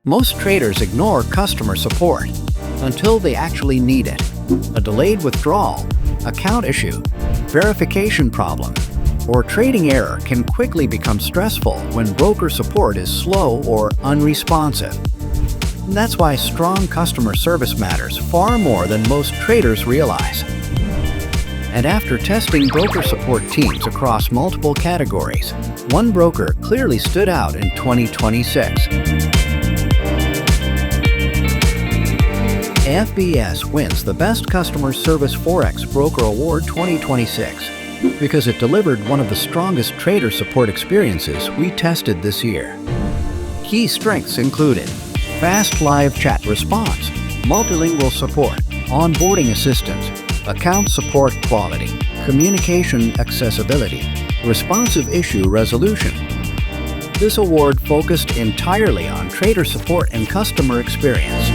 Most traders ignore customer support until they actually need it. A delayed withdrawal, account issue, verification problem, or trading error can quickly become stressful when broker support is slow or unresponsive. That's why strong customer service matters far more than most traders realize. And after testing broker support teams across multiple categories, one broker clearly stood out in 2026. FBS wins the Best Customer Service Forex Broker Award 2026 because it delivered one of the strongest trader support experiences we tested this year. Key strengths included fast live chat response, multilingual support, onboarding assistance, account support quality, communication accessibility, responsive issue resolution. This award focused entirely on trader support and customer experience.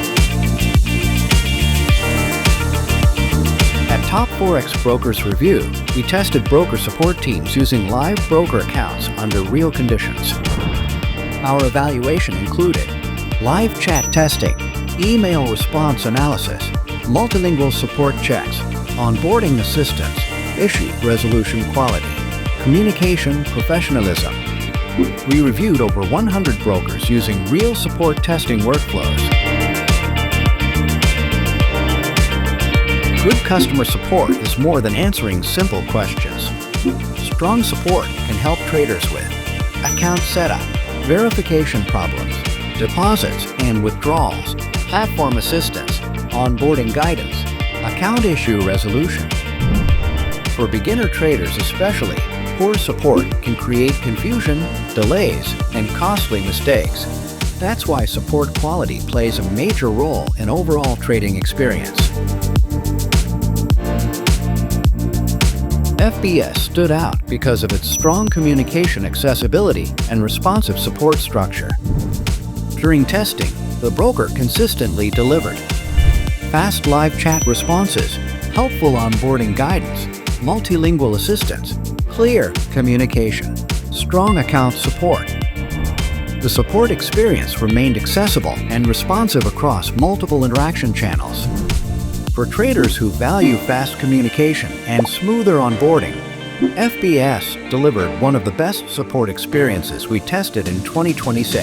At Top Forex Brokers Review, we tested broker support teams using live broker accounts under real conditions. Our evaluation included live chat testing, email response analysis, multilingual support checks, onboarding assistance, issue resolution quality, communication professionalism. We reviewed over 100 brokers using real support testing workflows. Good customer support is more than answering simple questions. Strong support can help traders with account setup, verification problems, deposits and withdrawals, platform assistance, onboarding guidance, account issue resolution. For beginner traders especially, poor support can create confusion, delays, and costly mistakes. That's why support quality plays a major role in overall trading experience. FBS stood out because of its strong communication accessibility and responsive support structure. During testing, the broker consistently delivered fast live chat responses, helpful onboarding guidance, multilingual assistance, clear communication, strong account support. The support experience remained accessible and responsive across multiple interaction channels. For traders who value fast communication and smoother onboarding, FBS delivered one of the best support experiences we tested in 2026.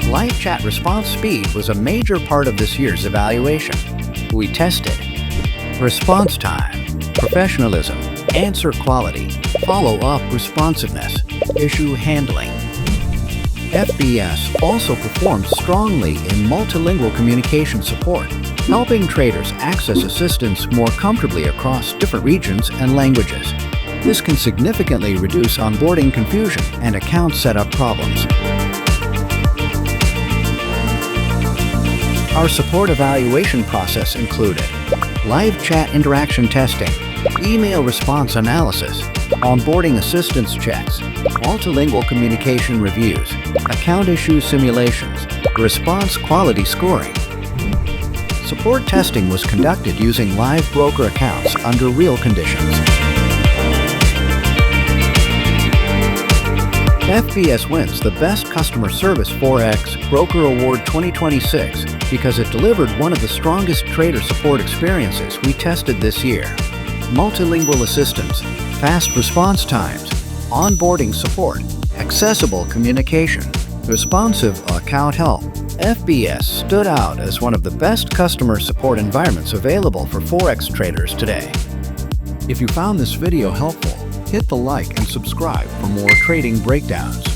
Live chat response speed was a major part of this year's evaluation. We tested response time, professionalism, answer quality, follow-up responsiveness, issue handling. FBS also performed strongly in multilingual communication support, helping traders access assistance more comfortably across different regions and languages. This can significantly reduce onboarding confusion and account setup problems. Our support evaluation process included live chat interaction testing, email response analysis, onboarding assistance checks, multilingual communication reviews, account issue simulations, response quality scoring. Support testing was conducted using live broker accounts under real conditions. FBS wins the Best Customer Service Forex Broker Award 2026 because it delivered one of the strongest trader support experiences we tested this year. Multilingual assistance, fast response times, onboarding support, accessible communication, responsive account help. FBS stood out as one of the best customer support environments available for Forex traders today. If you found this video helpful, hit the like and subscribe for more trading breakdowns.